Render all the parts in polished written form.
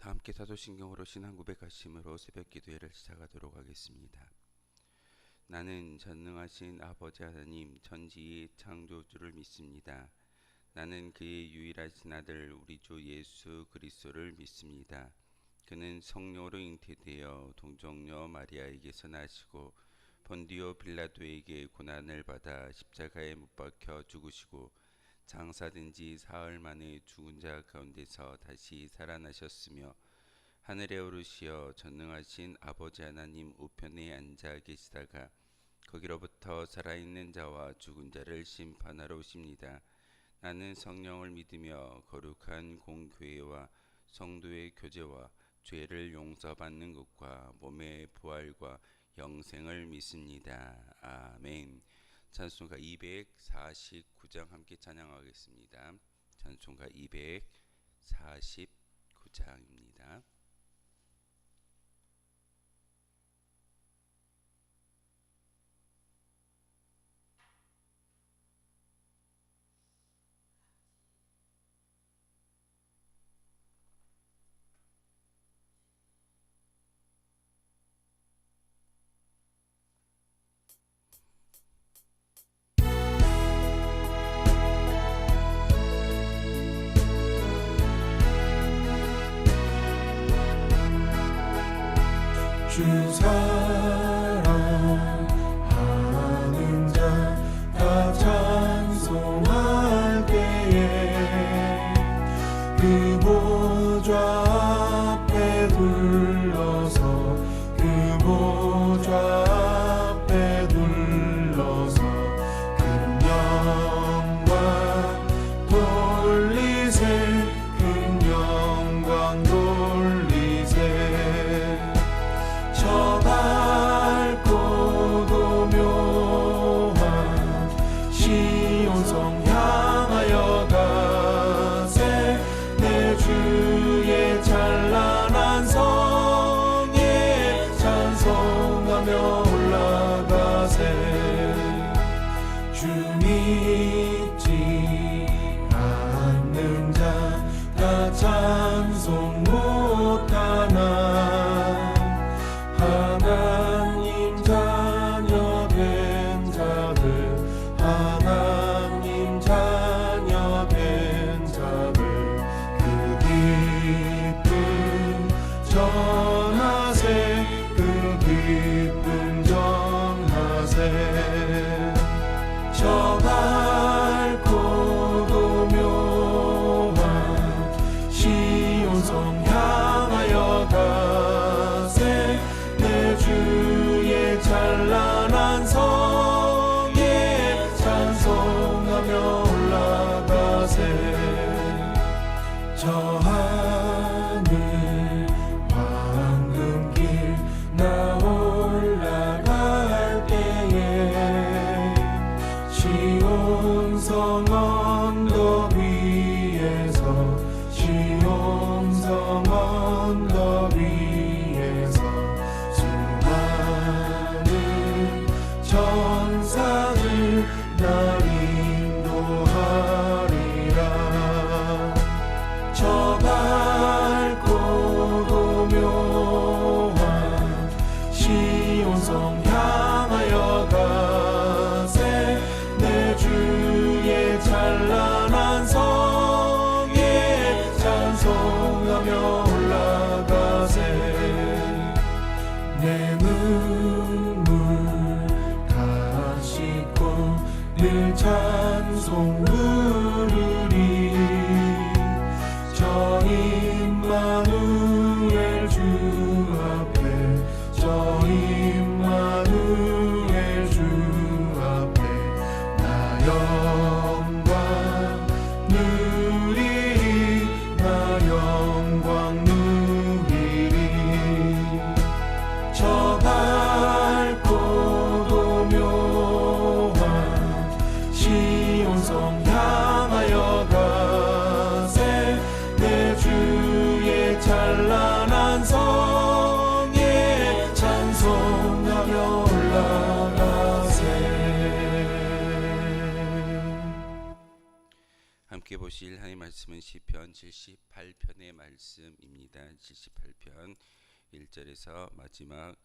다 함께 사도신경으로 신앙 고백하심으로 새벽 기도회를 시작하도록 하겠습니다. 나는 전능하신 아버지 하나님 천지의 창조주를 믿습니다. 나는 그의 유일하신 아들 우리 주 예수 그리스도를 믿습니다. 그는 성령으로 잉태되어 동정녀 마리아에게서 나시고 본디오 빌라도에게 고난을 받아 십자가에 못 박혀 죽으시고 장사된 지 사흘 만에 죽은 자 가운데서 다시 살아나셨으며 하늘에 오르시어 전능하신 아버지 하나님 우편에 앉아 계시다가 거기로부터 살아있는 자와 죽은 자를 심판하러 오십니다. 나는 성령을 믿으며 거룩한 공교회와 성도의 교제와 죄를 용서받는 것과 몸의 부활과 영생을 믿습니다. 아멘. 찬송가 249장 함께 찬양하겠습니다. 찬송가 249장입니다. 주 사랑하는 자 다 찬송할 때에 그 보좌 앞에 둘러서 그 보좌 앞에 둘러서 그 영광 돌리세 그 영광 돌리세 저 밝고도 묘한 시온성 향하여 가세 내 주의 찬란한 성에 찬송하며 올라가세 주 믿지 않는 자 다 찬송 못하나 하나님 자녀 된 자들 하나님 자녀 된 자들 그 기쁨 전하세 그 기쁨 전하세 저 밝고도 묘한 시온성 향하여 가세 내 주의 찬란한 성에 찬송하며 올라가세 저 하늘 황금길 나 올라갈 때에 시온성 언덕 위에서 시온성 언덕 위에서 수많은 천사들 나 인도하리라 저 밝고도 묘한 시온성 향하여 가세 내 주의 찬란한 성에 찬송하며 올라가세 내 눈물 다 씻고 늘 찬송 부르리 저 임마누엘 주 앞에 저 임마누엘 주 앞에 나 영광 누리리 나 영광 누리리 저 밝고도 묘한 시온성 보실 하나님의 말씀은 시편 78편의 말씀입니다. 78편 1절에서 마지막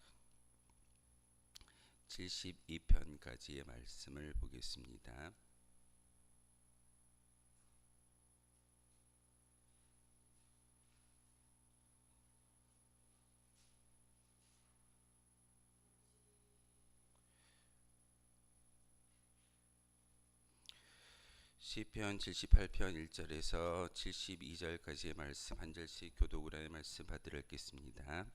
72편까지의 말씀을 보겠습니다. 시편 78편 1절에서 72절까지의 말씀 한 절씩 교독으로 말씀 받들어 읽겠습니다.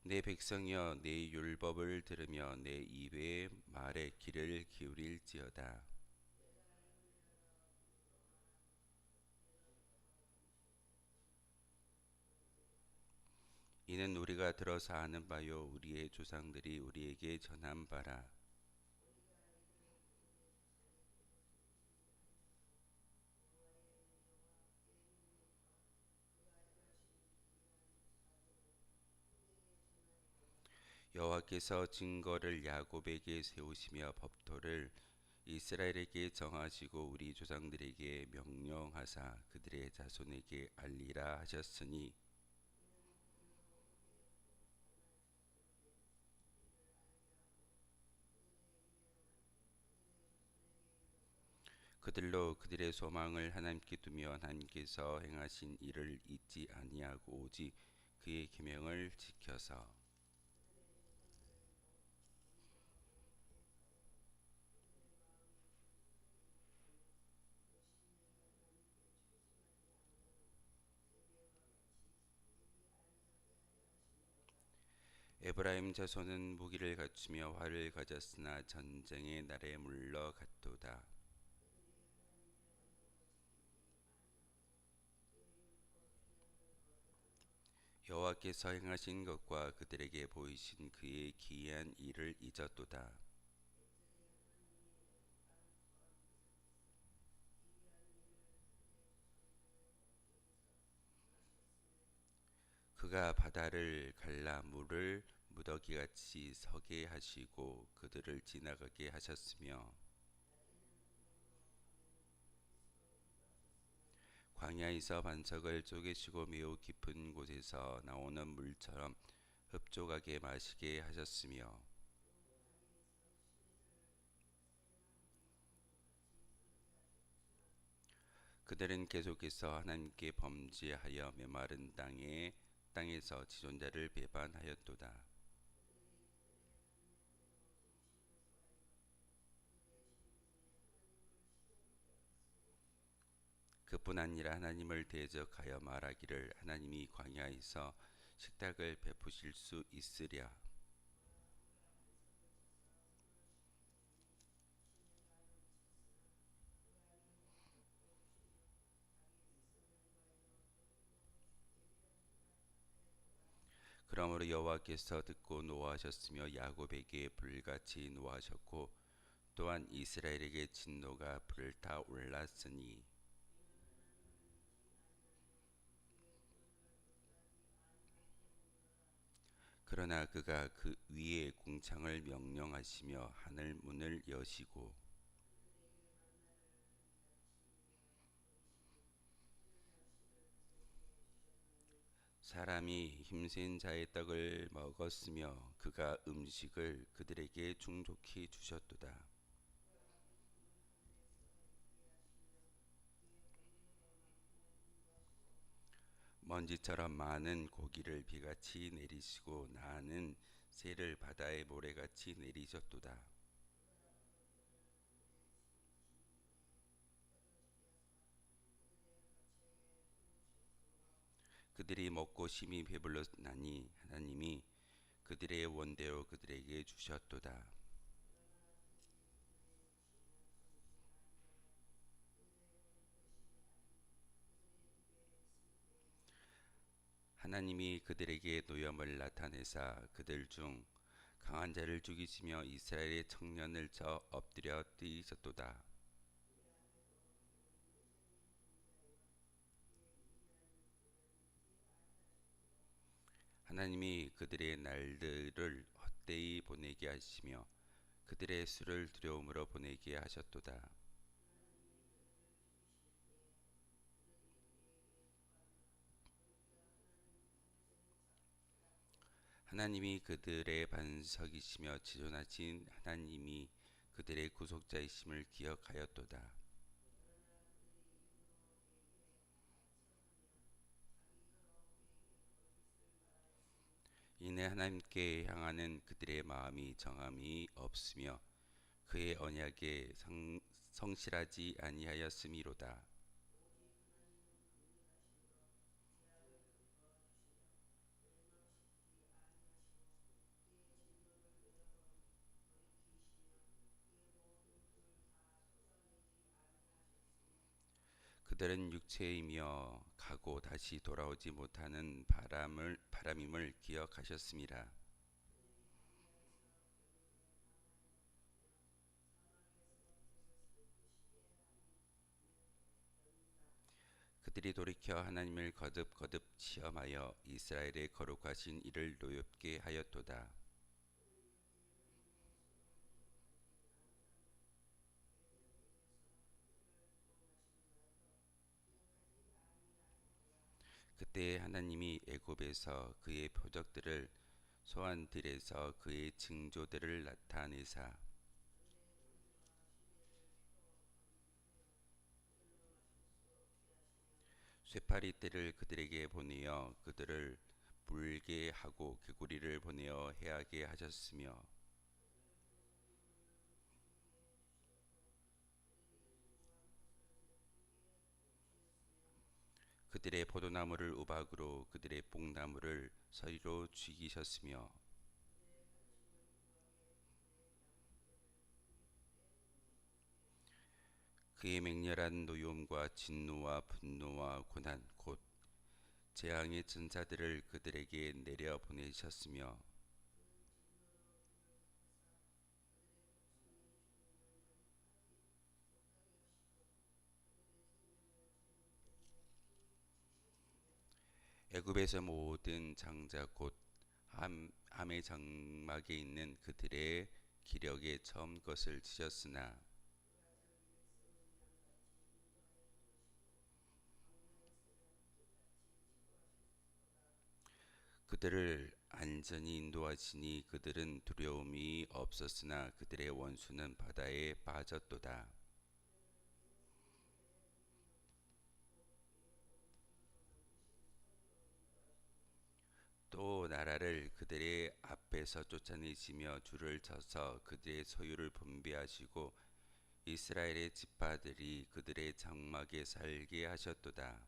내 백성이여 내 율법을 들으며 내 입의 말에 귀를 기울일지어다. 이는 우리가 들어서 아는 바요 우리의 조상들이 우리에게 전한 바라. 여호와께서 증거를 야곱에게 세우시며 법도를 이스라엘에게 정하시고 우리 조상들에게 명령하사 그들의 자손에게 알리라 하셨으니 그들로 그들의 소망을 하나님께 두며 하나님께서 행하신 일을 잊지 아니하고 오직 그의 계명을 지켜서 에브라임 자손은 무기를 갖추며 활을 가졌으나 전쟁의 날에 물러갔도다. 여호와께서 행하신 것과 그들에게 보이신 그의 기이한 일을 잊었도다. 그가 바다를 갈라 물을 무더기같이 서게 하시고 그들을 지나가게 하셨으며 광야에서 반석을 쪼개시고 매우 깊은 곳에서 나오는 물처럼 흡족하게 마시게 하셨으며 그들은 계속해서 하나님께 범죄하여 메마른 땅에서 지존자를 배반하였도다. 그뿐 아니라 하나님을 대적하여 말하기를 하나님이 광야에서 식탁을 베푸실 수 있으랴. 그러므로 여호와께서 듣고 노하셨으며 야곱에게 불같이 노하셨고 또한 이스라엘에게 진노가 불타 올랐으니 그러나 그가 그 위에 궁창을 명령하시며 하늘 문을 여시고 사람이 힘센 자의 떡을 먹었으며 그가 음식을 그들에게 충족히 주셨도다. 먼지처럼 많은 고기를 비같이 내리시고 나는 새를 바다의 모래같이 내리셨도다. 그들이 먹고 심히 배불렀나니 하나님이 그들의 원대로 그들에게 주셨도다. 하나님이 그들에게 노염을 나타내사 그들 중 강한 자를 죽이시며 이스라엘의 청년을 쳐 엎드려 뛰셨도다. 하나님이 그들의 날들을 헛되이 보내게 하시며 그들의 수를 두려움으로 보내게 하셨도다. 하나님이 그들의 반석이시며 지존하신 하나님이 그들의 구속자이심을 기억하였도다. 이내 하나님께 향하는 그들의 마음이 정함이 없으며 그의 언약에 성실하지 아니하였음이로다. 그들은 육체이며 가고 다시 돌아오지 못하는 바람임을 기억하셨음이라. 그들이 돌이켜 하나님을 거듭 시험하여 이스라엘의 거룩하신 이를 노엽게 하였도다. 그때 하나님이 애굽에서 그의 표적들을 소환들에서 그의 징조들을 나타내사 쇠파리 떼를 그들에게 보내어 그들을 물게 하고 개구리를 보내어 해하게 하셨으며 그들의 포도나무를 우박으로 그들의 뽕나무를 서리로 죽이셨으며 그의 맹렬한 노여움과 진노와 분노와 고난 곧 재앙의 전사들을 그들에게 내려 보내셨으며 애굽에서 모든 장자 곧 함의 장막에 있는 그들의 기력에 처음 것을 치셨으나 그들을 안전히 인도하시니 그들은 두려움이 없었으나 그들의 원수는 바다에 빠졌도다. 또 나라를 그들의 앞에서 쫓아내시며 줄을 쳐서 그들의 소유를 분배하시고 이스라엘의 지파들이 그들의 장막에 살게 하셨도다.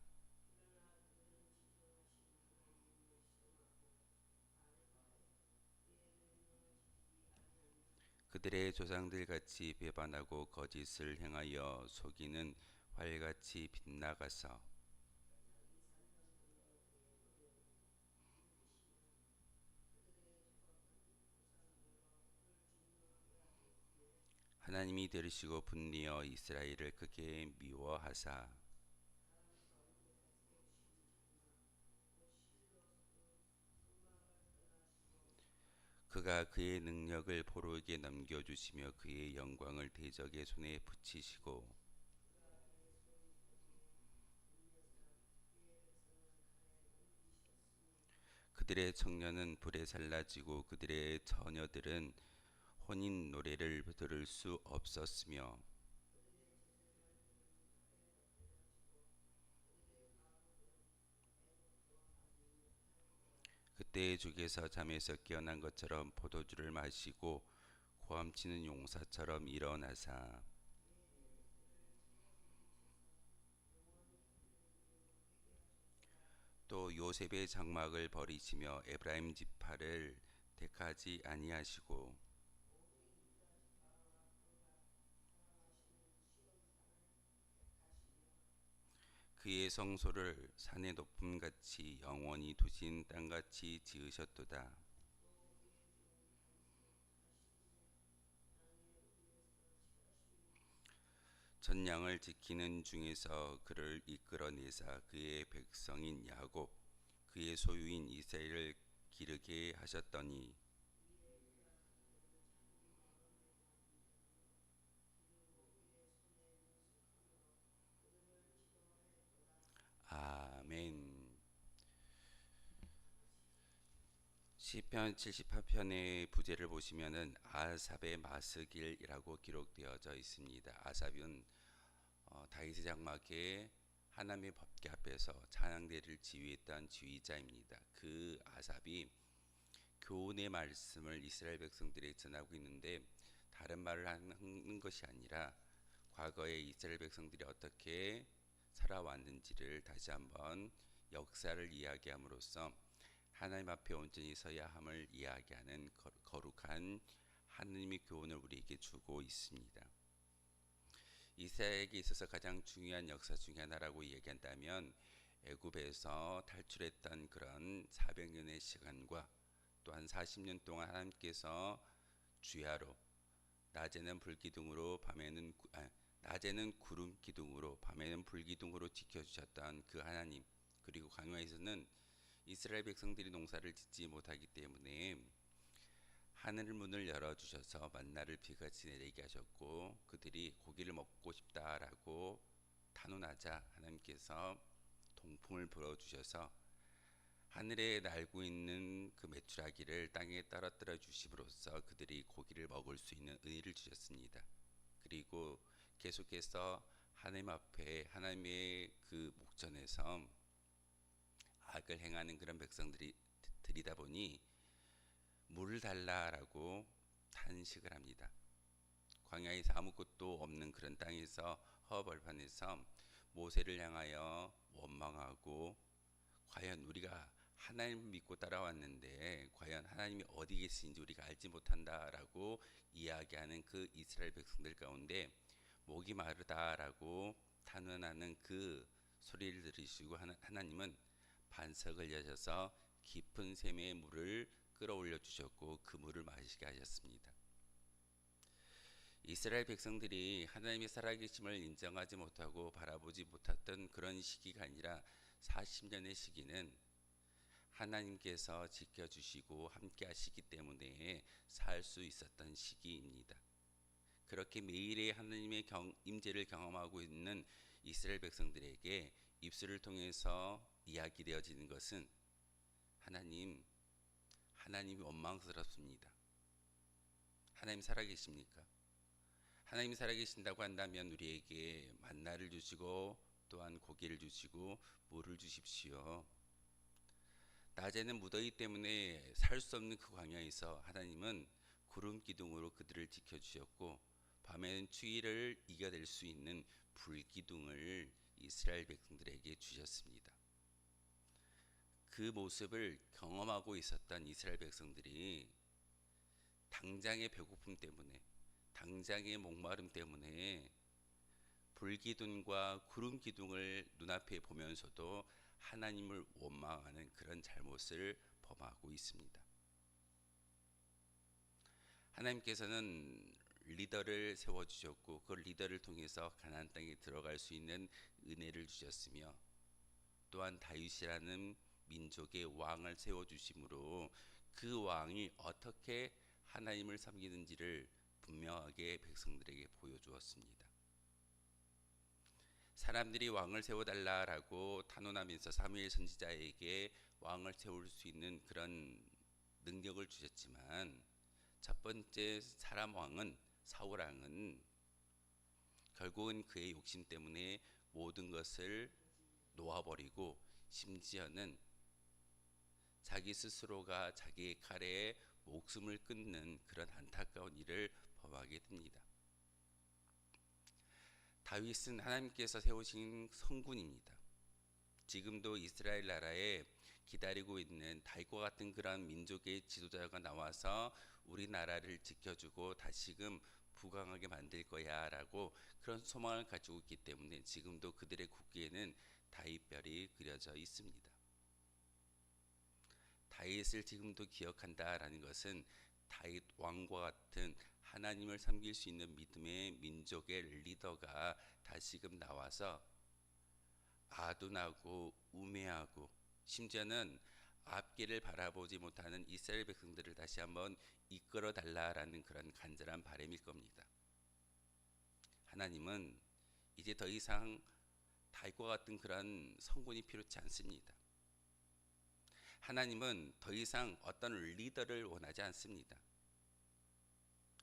그들의 조상들 같이 배반하고 거짓을 행하여 속이는 활같이 빗나가서 하나님이 들으시고 분내어 이스라엘을 크게 미워하사 그가 그의 능력을 포로에게 넘겨주시며 그의 영광을 대적의 손에 붙이시고 그들의 청년은 불에 살라지고 그들의 처녀들은 혼인 노래를 들을 수 없었으며 그때의 주께서 잠에서 깨어난 것처럼 포도주를 마시고 고함치는 용사처럼 일어나사 또 요셉의 장막을 버리시며 에브라임 지파를 택하지 아니하시고 그의 성소를 산의 높음같이 영원히 두신 땅같이 지으셨도다. 전양을 지키는 중에서 그를 이끌어내사 그의 백성인 야곱 그의 소유인 이스라엘을 기르게 하셨더니 아멘. 시편 78편의 부제를 보시면은 아삽의 마스길이라고 기록되어져 있습니다. 아삽은 다윗의 장막에 하나님의 법궤 앞에서 찬양대를 지휘했던 지휘자입니다. 그 아삽이 교훈의 말씀을 이스라엘 백성들에게 전하고 있는데 다른 말을 하는 것이 아니라 과거에 이스라엘 백성들이 어떻게 살아왔는지를 다시 한번 역사를 이야기함으로써 하나님 앞에 온전히 서야 함을 이야기하는 거룩한 하나님의 교훈을 우리에게 주고 있습니다. 이스라엘에게 있어서 가장 중요한 역사 중에 하나라고 이야기한다면 애굽에서 탈출했던 그런 400년의 시간과 또한 40년 동안 하나님께서 주야로 낮에는 불기둥으로 낮에는 구름 기둥으로 밤에는 불기둥으로 지켜주셨던 그 하나님, 그리고 광야에서는 이스라엘 백성들이 농사를 짓지 못하기 때문에 하늘 문을 열어주셔서 만나를 비같이 내리게 하셨고 그들이 고기를 먹고 싶다라고 탄원하자 하나님께서 동풍을 불어주셔서 하늘에 날고 있는 그 메추라기를 땅에 떨어뜨려 주심으로써 그들이 고기를 먹을 수 있는 은혜를 주셨습니다. 그리고 계속해서 하나님 앞에 하나님의 그 목전에서 악을 행하는 그런 백성들이 들이다 보니 물을 달라라고 탄식을 합니다. 광야에서 아무것도 없는 그런 땅에서 허벌판에서 모세를 향하여 원망하고 과연 우리가 하나님을 믿고 따라왔는데 과연 하나님이 어디 계신지 우리가 알지 못한다라고 이야기하는 그 이스라엘 백성들 가운데 목이 마르다라고 탄원하는 그 소리를 들으시고 하나님은 반석을 여셔서 깊은 샘의 물을 끌어올려 주셨고 그 물을 마시게 하셨습니다. 이스라엘 백성들이 하나님의 살아계심을 인정하지 못하고 바라보지 못했던 그런 시기가 아니라 40년의 시기는 하나님께서 지켜주시고 함께 하시기 때문에 살 수 있었던 시기입니다. 그렇게 매일의 하나님의 임재를 경험하고 있는 이스라엘 백성들에게 입술을 통해서 이야기되어지는 것은 하나님이 원망스럽습니다. 하나님 살아계십니까? 하나님이 살아계신다고 한다면 우리에게 만나를 주시고 또한 고기를 주시고 물을 주십시오. 낮에는 무더위 때문에 살 수 없는 그 광야에서 하나님은 구름 기둥으로 그들을 지켜주셨고 밤에는 추위를 이겨낼 수 있는 불기둥을 이스라엘 백성들에게 주셨습니다. 그 모습을 경험하고 있었던 이스라엘 백성들이 당장의 배고픔 때문에 당장의 목마름 때문에 불기둥과 구름 기둥을 눈앞에 보면서도 하나님을 원망하는 그런 잘못을 범하고 있습니다. 하나님께서는 리더를 세워주셨고 그 리더를 통해서 가나안 땅에 들어갈 수 있는 은혜를 주셨으며 또한 다윗이라는 민족의 왕을 세워주심으로 그 왕이 어떻게 하나님을 섬기는지를 분명하게 백성들에게 보여주었습니다. 사람들이 왕을 세워달라라고 탄원하면서 사무엘 선지자에게 왕을 세울 수 있는 그런 능력을 주셨지만 첫 번째 사람 왕은 사울 왕은 결국은 그의 욕심 때문에 모든 것을 놓아버리고 심지어는 자기 스스로가 자기의 칼에 목숨을 끊는 그런 안타까운 일을 범하게 됩니다. 다윗은 하나님께서 세우신 성군입니다. 지금도 이스라엘 나라에 기다리고 있는 다윗과 같은 그런 민족의 지도자가 나와서 우리나라를 지켜주고 다시금 부강하게 만들 거야 라고 그런 소망을 가지고 있기 때문에 지금도 그들의 국기에는 다윗별이 그려져 있습니다. 다윗을 지금도 기억한다라는 것은 다윗 왕과 같은 하나님을 섬길 수 있는 믿음의 민족의 리더가 다시금 나와서 아둔하고 우매하고 심지어는 앞길을 바라보지 못하는 이스라엘 백성들을 다시 한번 이끌어 달라라는 그런 간절한 바람일 겁니다. 하나님은 이제 더 이상 다윗과 같은 그런 성군이 필요치 않습니다. 하나님은 더 이상 어떤 리더를 원하지 않습니다.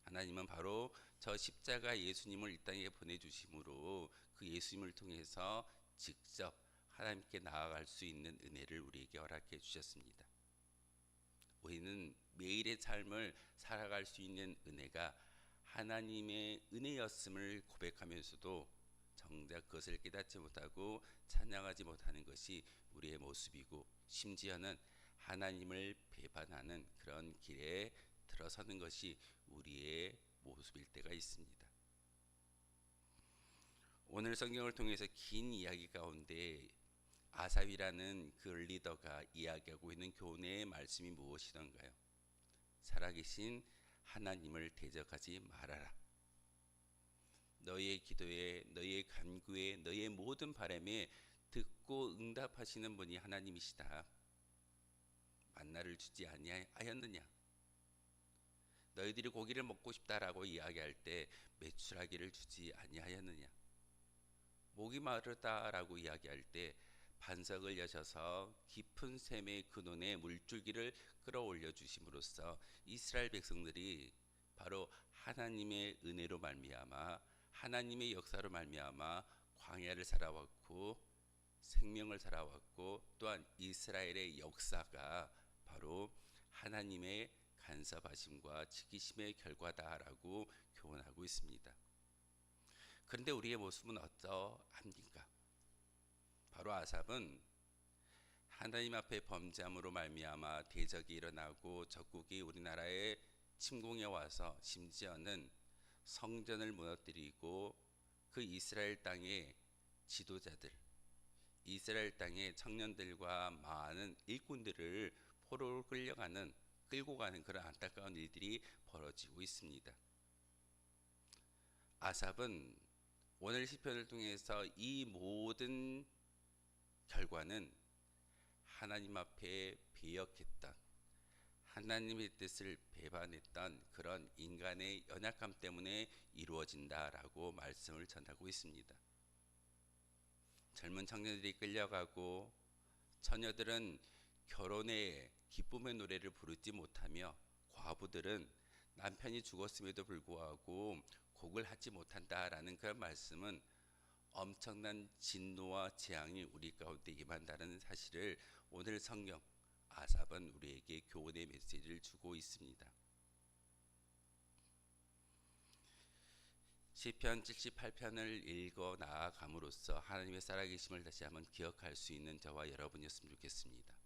하나님은 바로 저 십자가 예수님을 이 땅에 보내주심으로 그 예수님을 통해서 직접 하나님께 나아갈 수 있는 은혜를 우리에게 허락해 주셨습니다. 우리는 매일의 삶을 살아갈 수 있는 은혜가 하나님의 은혜였음을 고백하면서도 정작 그것을 깨닫지 못하고 찬양하지 못하는 것이 우리의 모습이고, 심지어는 하나님을 배반하는 그런 길에 들어서는 것이 우리의 모습일 때가 있습니다. 오늘 성경을 통해서 긴 이야기 가운데 아삽이라는 그 리더가 이야기하고 있는 교훈의 말씀이 무엇이던가요? 살아계신 하나님을 대적하지 말아라. 너의 기도에, 너의 간구에, 너의 모든 바람에 듣고 응답하시는 분이 하나님이시다. 만나를 주지 아니하였느냐? 너희들이 고기를 먹고 싶다라고 이야기할 때 메추라기를 주지 아니하였느냐? 목이 마르다라고 이야기할 때 반석을 여셔서 깊은 샘의 근원에 물줄기를 끌어올려 주심으로써 이스라엘 백성들이 바로 하나님의 은혜로 말미암아, 하나님의 역사로 말미암아 광야를 살아왔고 생명을 살아왔고, 또한 이스라엘의 역사가 바로 하나님의 간섭하심과 지키심의 결과다라고 교훈하고 있습니다. 그런데 우리의 모습은 어떠합니까? 바로 아삽은 하나님 앞에 범죄함으로 말미암아 대적이 일어나고 적국이 우리나라에 침공해 와서 심지어는 성전을 무너뜨리고 그 이스라엘 땅의 지도자들, 이스라엘 땅의 청년들과 많은 일꾼들을 포로로 끌고 가는 그런 안타까운 일들이 벌어지고 있습니다. 아삽은 오늘 시편을 통해서 이 모든 결과는 하나님 앞에 배역했던, 하나님의 뜻을 배반했던 그런 인간의 연약함 때문에 이루어진다라고 말씀을 전하고 있습니다. 젊은 청년들이 끌려가고 처녀들은 결혼의 기쁨의 노래를 부르지 못하며 과부들은 남편이 죽었음에도 불구하고 곡을 하지 못한다라는 그런 말씀은 엄청난 진노와 재앙이 우리 가운데 임한다는 사실을 오늘 성경 아삽은 우리에게 교훈의 메시지를 주고 있습니다. 시편 78편을 읽어 나아감으로써 하나님의 살아계심을 다시 한번 기억할 수 있는 저와 여러분이었으면 좋겠습니다.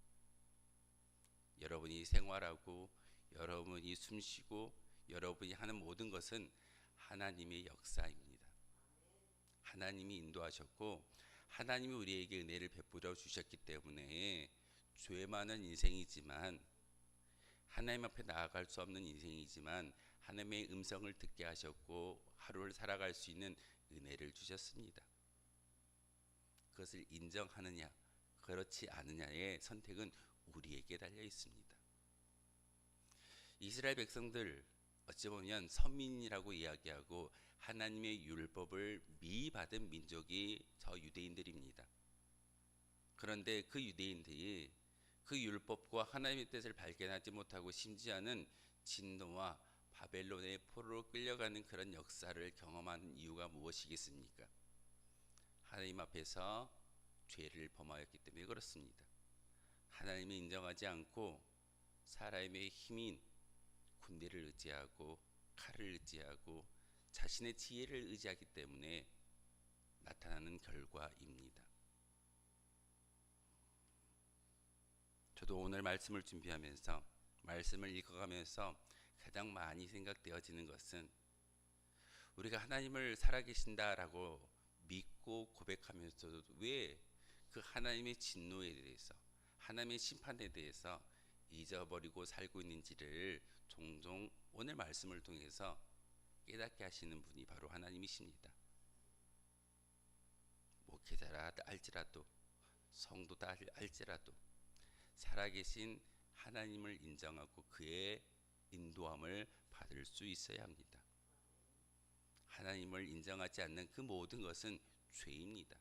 여러분이 생활하고, 여러분이 숨쉬고, 여러분이 하는 모든 것은 하나님의 역사입니다. 하나님이 인도하셨고, 하나님이 우리에게 은혜를 베풀어 주셨기 때문에 죄 많은 인생이지만, 하나님 앞에 나아갈 수 없는 인생이지만 하나님의 음성을 듣게 하셨고 하루를 살아갈 수 있는 은혜를 주셨습니다. 그것을 인정하느냐 그렇지 않느냐의 선택은 우리에게 달려 있습니다. 이스라엘 백성들 어찌 보면 선민이라고 이야기하고 하나님의 율법을 미받은 민족이 저 유대인들입니다. 그런데 그 유대인들이 그 율법과 하나님의 뜻을 발견하지 못하고 심지어는 진노와 바벨론의 포로로 끌려가는 그런 역사를 경험하는 이유가 무엇이겠습니까? 하나님 앞에서 죄를 범하였기 때문에 그렇습니다. 하나님을 인정하지 않고 사람의 힘인 군대를 의지하고 칼을 의지하고 자신의 지혜를 의지하기 때문에 나타나는 결과입니다. 저도 오늘 말씀을 준비하면서 말씀을 읽어가면서 가장 많이 생각되어지는 것은 우리가 하나님을 살아계신다라고 믿고 고백하면서도 왜 그 하나님의 진노에 대해서, 하나님의 심판에 대해서 잊어버리고 살고 있는지를 종종 오늘 말씀을 통해서 깨닫게 하시는 분이 바로 하나님이십니다. 목회자라 할지라도, 성도다 할지라도 살아계신 하나님을 인정하고 그의 인도함을 받을 수 있어야 합니다. 하나님을 인정하지 않는 그 모든 것은 죄입니다.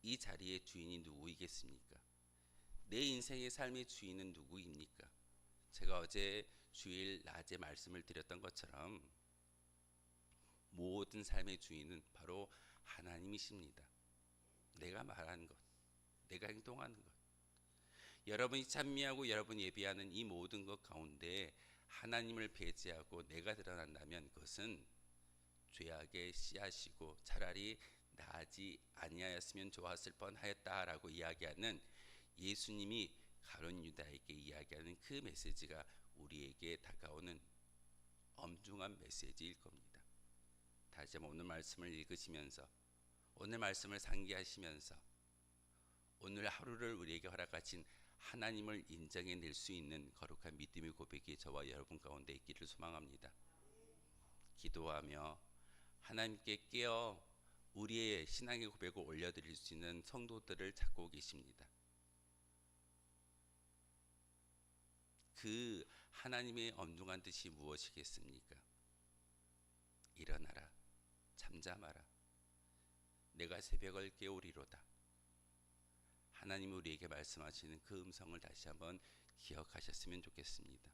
이 자리의 주인이 누구이겠습니까? 내 인생의 삶의 주인은 누구입니까? 제가 어제 주일 낮에 말씀을 드렸던 것처럼 모든 삶의 주인은 바로 하나님이십니다. 내가 말하는 것, 내가 행동하는 것, 여러분이 찬미하고 여러분이 예배하는 이 모든 것 가운데 하나님을 배제하고 내가 드러난다면 그것은 죄악의 씨앗이고 차라리 나지 아니하였으면 좋았을 뻔하였다라고 이야기하는 예수님이 가룟 유다에게 이야기하는 그 메시지가 우리에게 다가오는 엄중한 메시지일 겁니다. 다시 한번 오늘 말씀을 읽으시면서 오늘 말씀을 상기하시면서 오늘 하루를 우리에게 허락하신 하나님을 인정해낼 수 있는 거룩한 믿음의 고백이 저와 여러분 가운데 있기를 소망합니다. 기도하며 하나님께 깨어 우리의 신앙의 고백을 올려드릴 수 있는 성도들을 찾고 계십니다. 그 하나님의 엄중한 뜻이 무엇이겠습니까? 일어나라, 잠잠하라, 내가 새벽을 깨우리로다. 하나님이 우리에게 말씀하시는 그 음성을 다시 한번 기억하셨으면 좋겠습니다.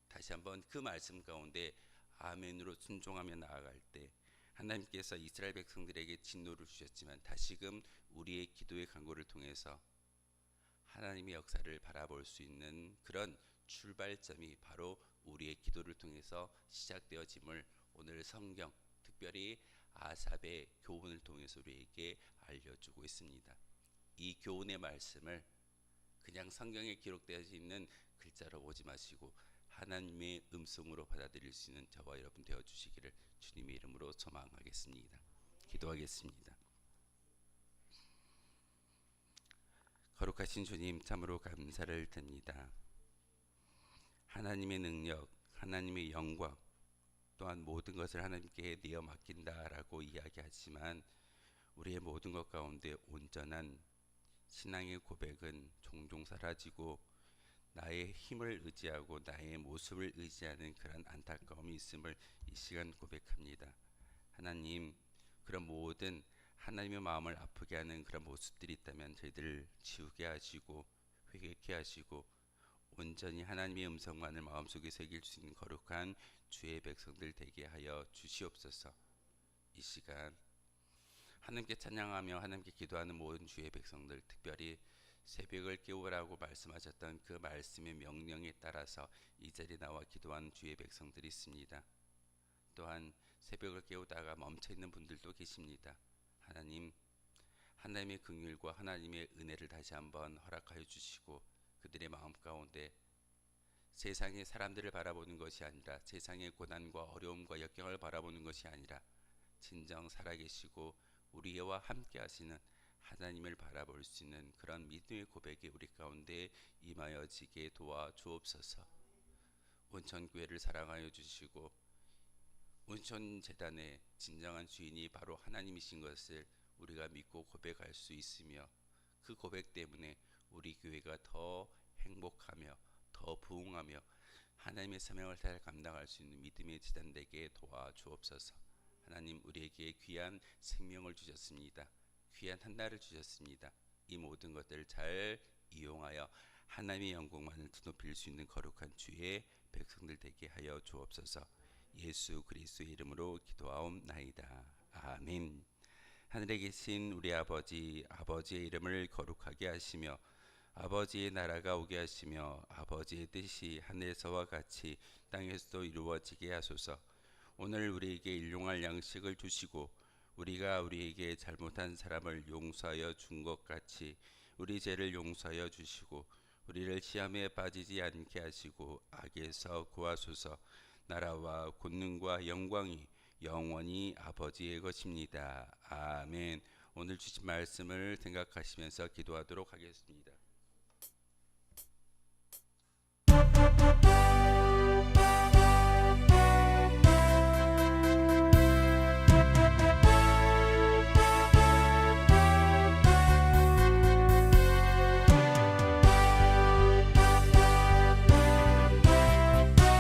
다시 한번 그 말씀 가운데 아멘으로 순종하며 나아갈 때 하나님께서 이스라엘 백성들에게 진노를 주셨지만 다시금 우리의 기도의 간구를 통해서 하나님의 역사를 바라볼 수 있는 그런 출발점이 바로 우리의 기도를 통해서 시작되어짐을 오늘 성경, 특별히 아삽의 교훈을 통해서 우리에게 알려주고 있습니다. 이 교훈의 말씀을 그냥 성경에 기록되어 있는 글자로 보지 마시고 하나님의 음성으로 받아들일 수 있는 저와 여러분 되어 주시기를 주님의 이름으로 소망하겠습니다. 기도하겠습니다. 거룩하신 주님, 참으로 감사를 드립니다. 하나님의 능력, 하나님의 영광, 또한 모든 것을 하나님께 내어 맡긴다라고 이야기하지만 우리의 모든 것 가운데 온전한 신앙의 고백은 종종 사라지고 나의 힘을 의지하고 나의 모습을 의지하는 그런 안타까움이 있음을 이 시간 고백합니다. 하나님, 그런 모든 하나님의 마음을 아프게 하는 그런 모습들이 있다면 저희들 지우게 하시고 회개케 하시고 온전히 하나님의 음성만을 마음속에 새길 수 있는 거룩한 주의 백성들 되게 하여 주시옵소서. 이 시간 하나님께 찬양하며 하나님께 기도하는 모든 주의 백성들, 특별히 새벽을 깨우라고 말씀하셨던 그 말씀의 명령에 따라서 이 자리에 나와 기도하는 주의 백성들이 있습니다. 또한 새벽을 깨우다가 멈춰있는 분들도 계십니다. 하나님, 하나님의 긍휼과 하나님의 은혜를 다시 한번 허락하여 주시고 그들의 마음 가운데 세상의 사람들을 바라보는 것이 아니라 세상의 고난과 어려움과 역경을 바라보는 것이 아니라 진정 살아계시고 우리와 함께 하시는 하나님을 바라볼 수 있는 그런 믿음의 고백이 우리 가운데 임하여지게 도와주옵소서. 온천교회를 사랑하여 주시고 온천재단의 진정한 주인이 바로 하나님이신 것을 우리가 믿고 고백할 수 있으며 그 고백 때문에 우리 교회가 더 행복하며 더 부흥하며 하나님의 사명을 잘 감당할 수 있는 믿음의 재단 되게 도와주옵소서. 하나님, 우리에게 귀한 생명을 주셨습니다. 귀한 한 날을 주셨습니다. 이 모든 것들을 잘 이용하여 하나님의 영광만을 드높일 수 있는 거룩한 주의 백성들 되게 하여 주옵소서. 예수 그리스도의 이름으로 기도하옵나이다. 아멘. 하늘에 계신 우리 아버지, 아버지의 이름을 거룩하게 하시며 아버지의 나라가 오게 하시며 아버지의 뜻이 하늘에서와 같이 땅에서도 이루어지게 하소서. 오늘 우리에게 일용할 양식을 주시고 우리가 우리에게 잘못한 사람을 용서하여 준 것 같이 우리 죄를 용서하여 주시고 우리를 시험에 빠지지 않게 하시고 악에서 구하소서. 나라와 권능과 영광이 영원히 아버지의 것입니다. 아멘. 오늘 주신 말씀을 생각하시면서 기도하도록 하겠습니다.